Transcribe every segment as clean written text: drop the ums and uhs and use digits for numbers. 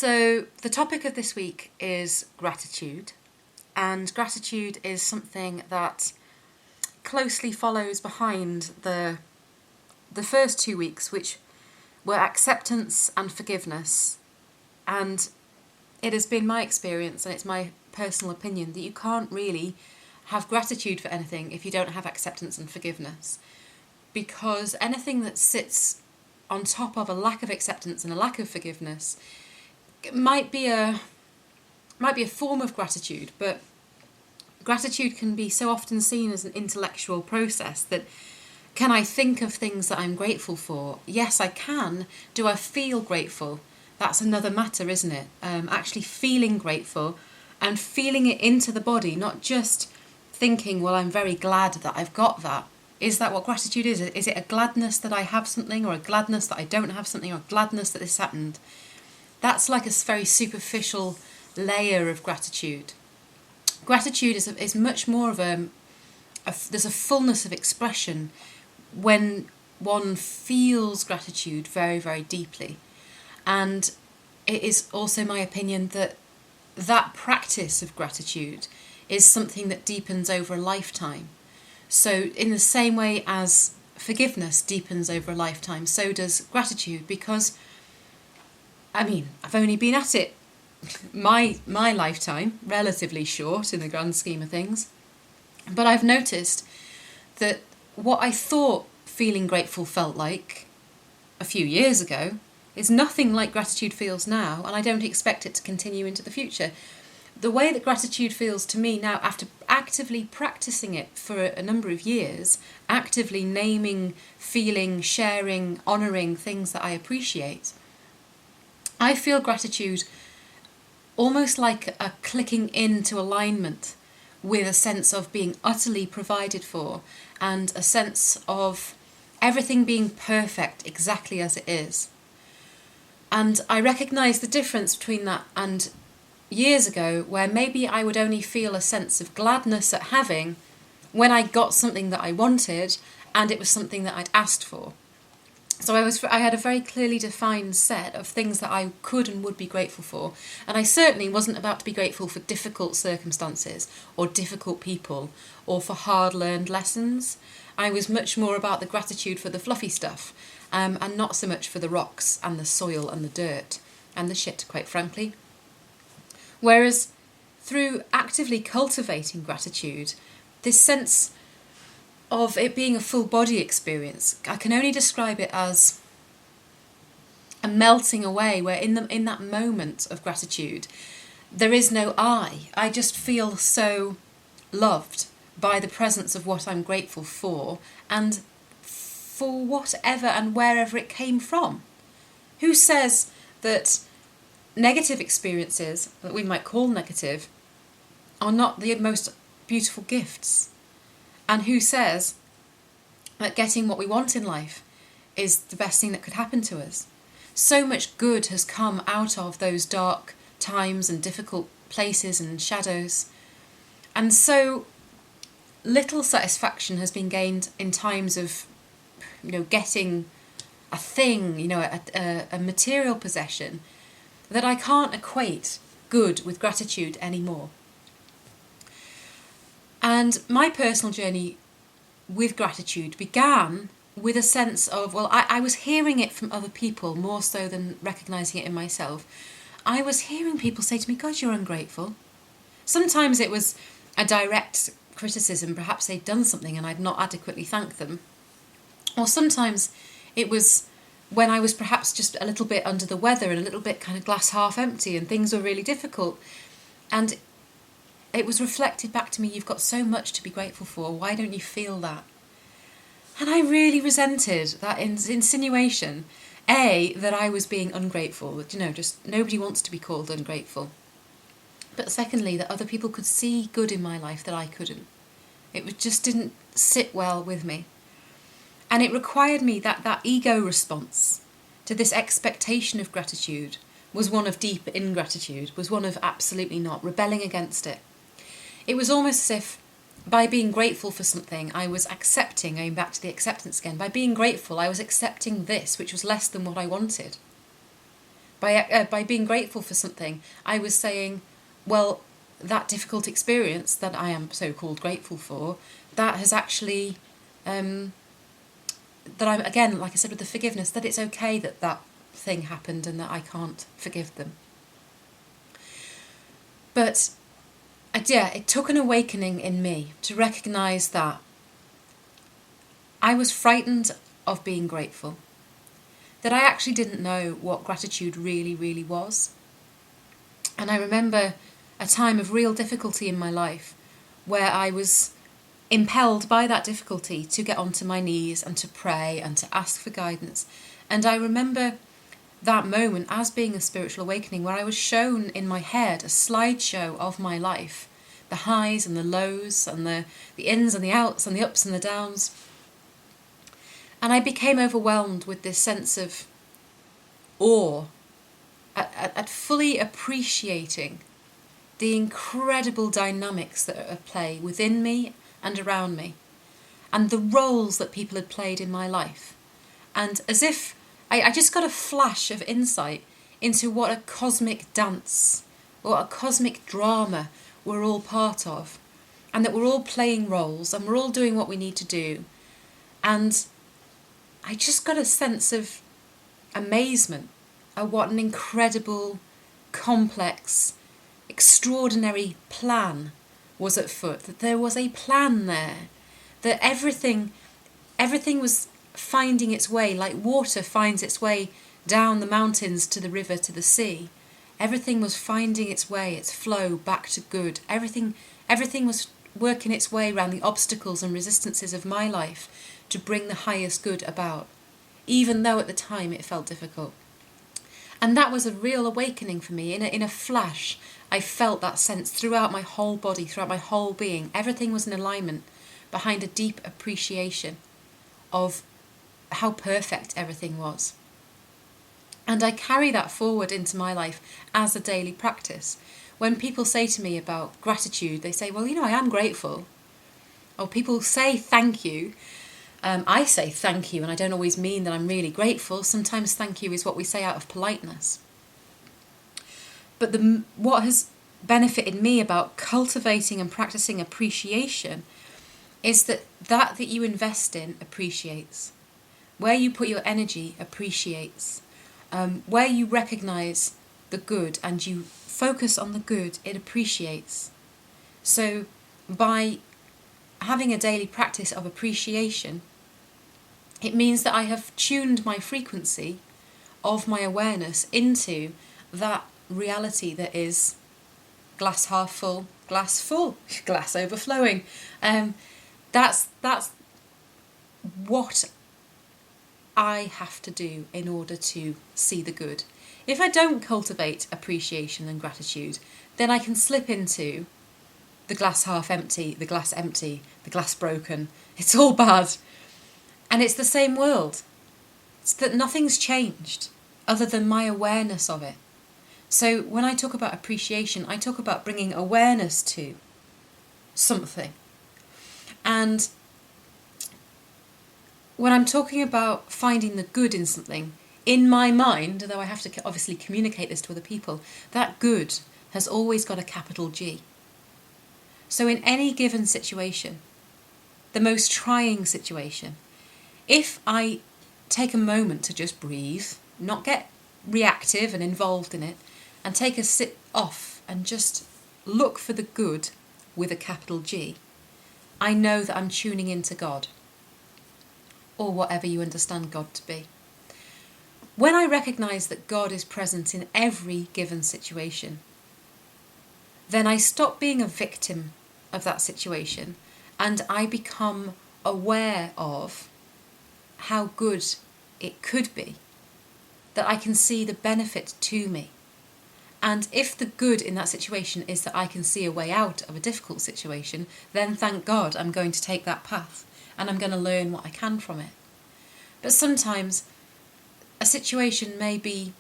So, the topic of this week is gratitude, and gratitude is something that closely follows behind the first 2 weeks, which were acceptance and forgiveness. And it has been my experience, and it's my personal opinion, that you can't really have gratitude for anything if you don't have acceptance and forgiveness, because anything that sits on top of a lack of acceptance and a lack of forgiveness might be a form of gratitude, but gratitude can be so often seen as an intellectual process that, can I think of things that I'm grateful for? Yes, I can. Do I feel grateful? That's another matter, isn't it? Actually feeling grateful and feeling it into the body, not just thinking, well, I'm very glad that I've got that. Is that what gratitude is? Is it a gladness that I have something, or a gladness that I don't have something, or a gladness that this happened? That's like a very superficial layer of gratitude. Gratitude is much more of there's a fullness of expression when one feels gratitude very, very deeply. And it is also my opinion that practice of gratitude is something that deepens over a lifetime. So in the same way as forgiveness deepens over a lifetime, so does gratitude, because I've only been at it my lifetime, relatively short in the grand scheme of things, but I've noticed that what I thought feeling grateful felt like a few years ago is nothing like gratitude feels now, and I don't expect it to continue into the future. The way that gratitude feels to me now, after actively practicing it for a number of years, actively naming, feeling, sharing, honouring things that I appreciate, I feel gratitude almost like a clicking into alignment with a sense of being utterly provided for and a sense of everything being perfect exactly as it is. And I recognise the difference between that and years ago, where maybe I would only feel a sense of gladness at having when I got something that I wanted and it was something that I'd asked for. So I had a very clearly defined set of things that I could and would be grateful for. And I certainly wasn't about to be grateful for difficult circumstances or difficult people or for hard-learned lessons. I was much more about the gratitude for the fluffy stuff, and not so much for the rocks and the soil and the dirt and the shit, quite frankly. Whereas through actively cultivating gratitude, this sense of it being a full body experience, I can only describe it as a melting away, where in that moment of gratitude there is no I just feel so loved by the presence of what I'm grateful for, and for whatever and wherever it came from. Who says that negative experiences, that we might call negative, are not the most beautiful gifts? And who says that getting what we want in life is the best thing that could happen to us? So much good has come out of those dark times and difficult places and shadows. And so little satisfaction has been gained in times of, getting a thing, a material possession, that I can't equate good with gratitude anymore. And my personal journey with gratitude began with a sense of, I was hearing it from other people more so than recognising it in myself. I was hearing people say to me, God, you're ungrateful. Sometimes it was a direct criticism, perhaps they'd done something and I'd not adequately thanked them. Or sometimes it was when I was perhaps just a little bit under the weather and a little bit kind of glass half empty and things were really difficult. And it was reflected back to me, you've got so much to be grateful for, why don't you feel that? And I really resented that insinuation. That I was being ungrateful, that, just nobody wants to be called ungrateful. But secondly, that other people could see good in my life that I couldn't. It just didn't sit well with me. And it required me that ego response to this expectation of gratitude was one of deep ingratitude, was one of absolutely not, rebelling against it. It was almost as if by being grateful for something, I was accepting, going back to the acceptance again, by being grateful, I was accepting this, which was less than what I wanted. By being grateful for something, I was saying, well, that difficult experience that I am so-called grateful for, that has actually, that I'm, again, like I said with the forgiveness, that it's okay that that thing happened and that I can't forgive them. But it took an awakening in me to recognise that I was frightened of being grateful, that I actually didn't know what gratitude really, really was. And I remember a time of real difficulty in my life where I was impelled by that difficulty to get onto my knees and to pray and to ask for guidance. And I remember that moment as being a spiritual awakening where I was shown in my head a slideshow of my life, the highs and the lows and the ins and the outs and the ups and the downs. And I became overwhelmed with this sense of awe at fully appreciating the incredible dynamics that are at play within me and around me, and the roles that people had played in my life. And as if I just got a flash of insight into what a cosmic dance, what a cosmic drama we're all part of, and that we're all playing roles and we're all doing what we need to do. And I just got a sense of amazement at what an incredible, complex, extraordinary plan was at foot, that there was a plan there, that everything was finding its way, like water finds its way down the mountains to the river to the sea. Everything was finding its way, its flow back to good. Everything was working its way around the obstacles and resistances of my life to bring the highest good about, even though at the time it felt difficult. And that was a real awakening for me. In a flash, I felt that sense throughout my whole body, throughout my whole being. Everything was in alignment behind a deep appreciation of how perfect everything was. And I carry that forward into my life as a daily practice. When people say to me about gratitude, they say, well, I am grateful. Or people say thank you. I say thank you, and I don't always mean that I'm really grateful. Sometimes thank you is what we say out of politeness. But what has benefited me about cultivating and practicing appreciation is that you invest in appreciates. Where you put your energy appreciates. Where you recognise the good and you focus on the good, it appreciates. So by having a daily practice of appreciation, it means that I have tuned my frequency of my awareness into that reality that is glass half full, glass overflowing. That's what I have to do in order to see the good. If I don't cultivate appreciation and gratitude, then I can slip into the glass half empty, the glass broken. It's all bad. And it's the same world. It's that nothing's changed other than my awareness of it. So when I talk about appreciation, I talk about bringing awareness to something. And when I'm talking about finding the good in something, in my mind, though I have to obviously communicate this to other people, that good has always got a capital G. So in any given situation, the most trying situation, if I take a moment to just breathe, not get reactive and involved in it, and take a sit off and just look for the good with a capital G, I know that I'm tuning into God, or whatever you understand God to be. When I recognise that God is present in every given situation, then I stop being a victim of that situation and I become aware of how good it could be, that I can see the benefit to me. And if the good in that situation is that I can see a way out of a difficult situation, then thank God I'm going to take that path and I'm going to learn what I can from it. But sometimes a situation may be,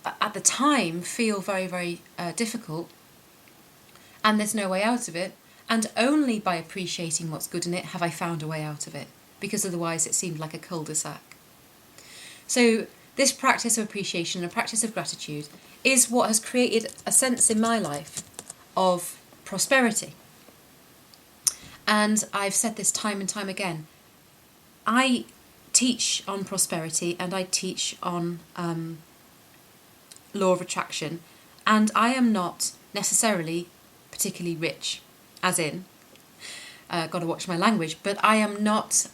at the time, feel very, very difficult, and there's no way out of it, and only by appreciating what's good in it have I found a way out of it, because otherwise it seemed like a cul-de-sac. So This practice of appreciation and a practice of gratitude is what has created a sense in my life of prosperity. And I've said this time and time again. I teach on prosperity and I teach on law of attraction, and I am not necessarily particularly rich, as in, got to watch my language, but I am not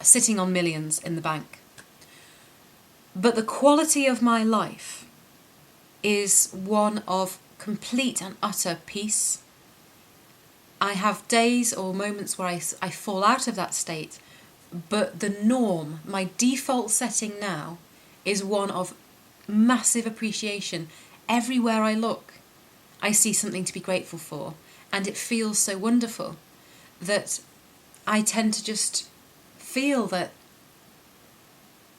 sitting on millions in the bank. But the quality of my life is one of complete and utter peace. I have days or moments where I fall out of that state, but the norm, my default setting now, is one of massive appreciation. Everywhere I look, I see something to be grateful for, and it feels so wonderful that I tend to just feel that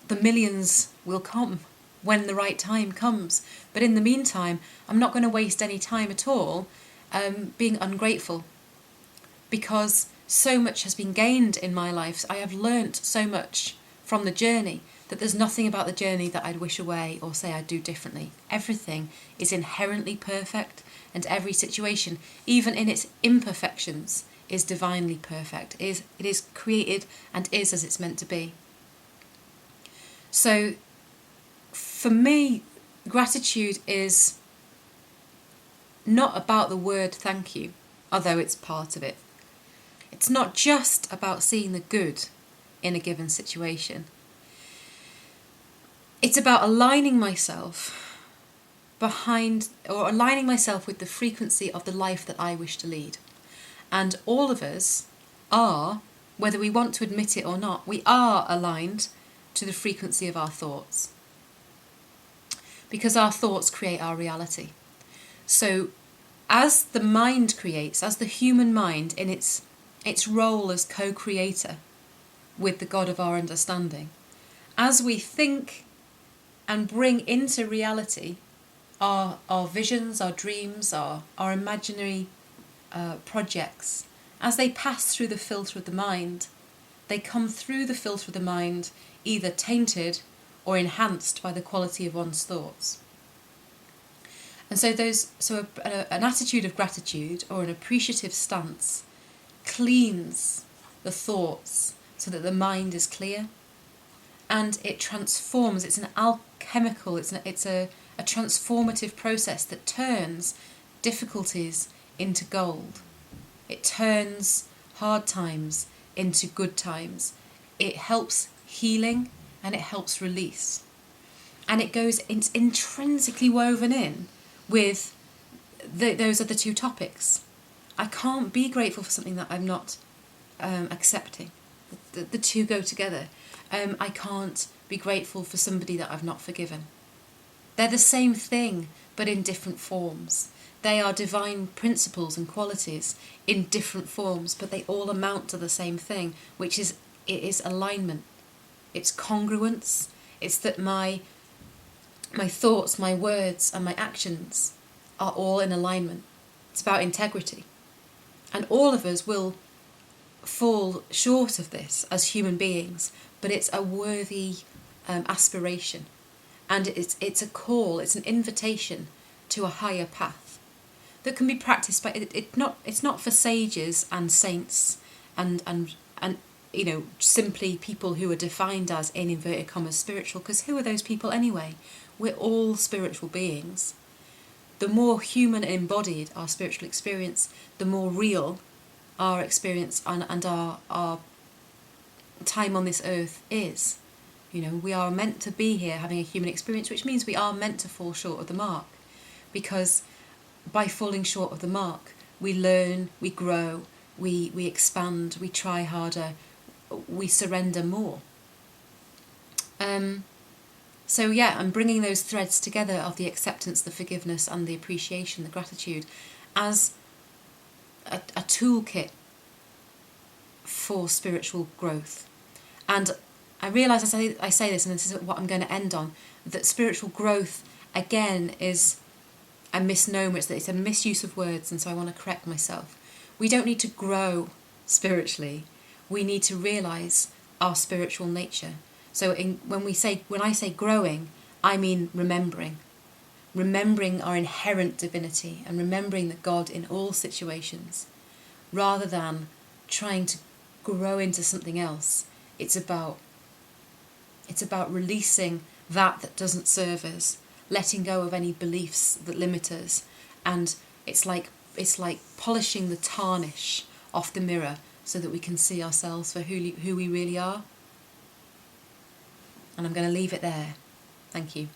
the millions will come when the right time comes. But in the meantime, I'm not going to waste any time at all being ungrateful, because so much has been gained in my life. I have learnt so much from the journey that there's nothing about the journey that I'd wish away or say I'd do differently. Everything is inherently perfect, and every situation, even in its imperfections, is divinely perfect. It is created and is as it's meant to be. So for me, gratitude is not about the word thank you, although it's part of it. It's not just about seeing the good in a given situation. It's about aligning myself aligning myself with the frequency of the life that I wish to lead. And all of us are, whether we want to admit it or not, we are aligned to the frequency of our thoughts. Because our thoughts create our reality. So as the mind creates, as the human mind in its role as co-creator with the God of our understanding, as we think and bring into reality our visions, our dreams, our imaginary projects, as they pass through the filter of the mind, they come through the filter of the mind either tainted or enhanced by the quality of one's thoughts. And so an attitude of gratitude or an appreciative stance cleans the thoughts so that the mind is clear, and it transforms. It's an alchemical, it's a transformative process that turns difficulties into gold. It turns hard times into good times. It helps healing and it helps release. And it's intrinsically woven in with those are the two topics. I can't be grateful for something that I'm not accepting. The two go together. I can't be grateful for somebody that I've not forgiven. They're the same thing, but in different forms. They are divine principles and qualities in different forms, but they all amount to the same thing, which is alignment. It's congruence. It's that my thoughts, my words, and my actions are all in alignment. It's about integrity. And all of us will fall short of this as human beings, but it's a worthy aspiration. And it's a call, it's an invitation to a higher path that can be practiced by it's not for sages and saints and simply people who are defined as, in inverted commas, spiritual, because who are those people anyway? We're all spiritual beings. The more human and embodied our spiritual experience, the more real our experience and our time on this earth is. We are meant to be here having a human experience, which means we are meant to fall short of the mark, because by falling short of the mark, we learn, we grow, we expand, we try harder, we surrender more. So I'm bringing those threads together of the acceptance, the forgiveness, and the appreciation, the gratitude, as a toolkit for spiritual growth. And I realise I say this, and this is what I'm going to end on, that spiritual growth, again, is a misnomer. It's a misuse of words, and so I want to correct myself. We don't need to grow spiritually. We need to realise our spiritual nature. So when I say growing, I mean remembering our inherent divinity and remembering that God in all situations, rather than trying to grow into something else. It's about releasing that doesn't serve us, letting go of any beliefs that limit us, and it's like polishing the tarnish off the mirror so that we can see ourselves for who we really are. And I'm going to leave it there. Thank you.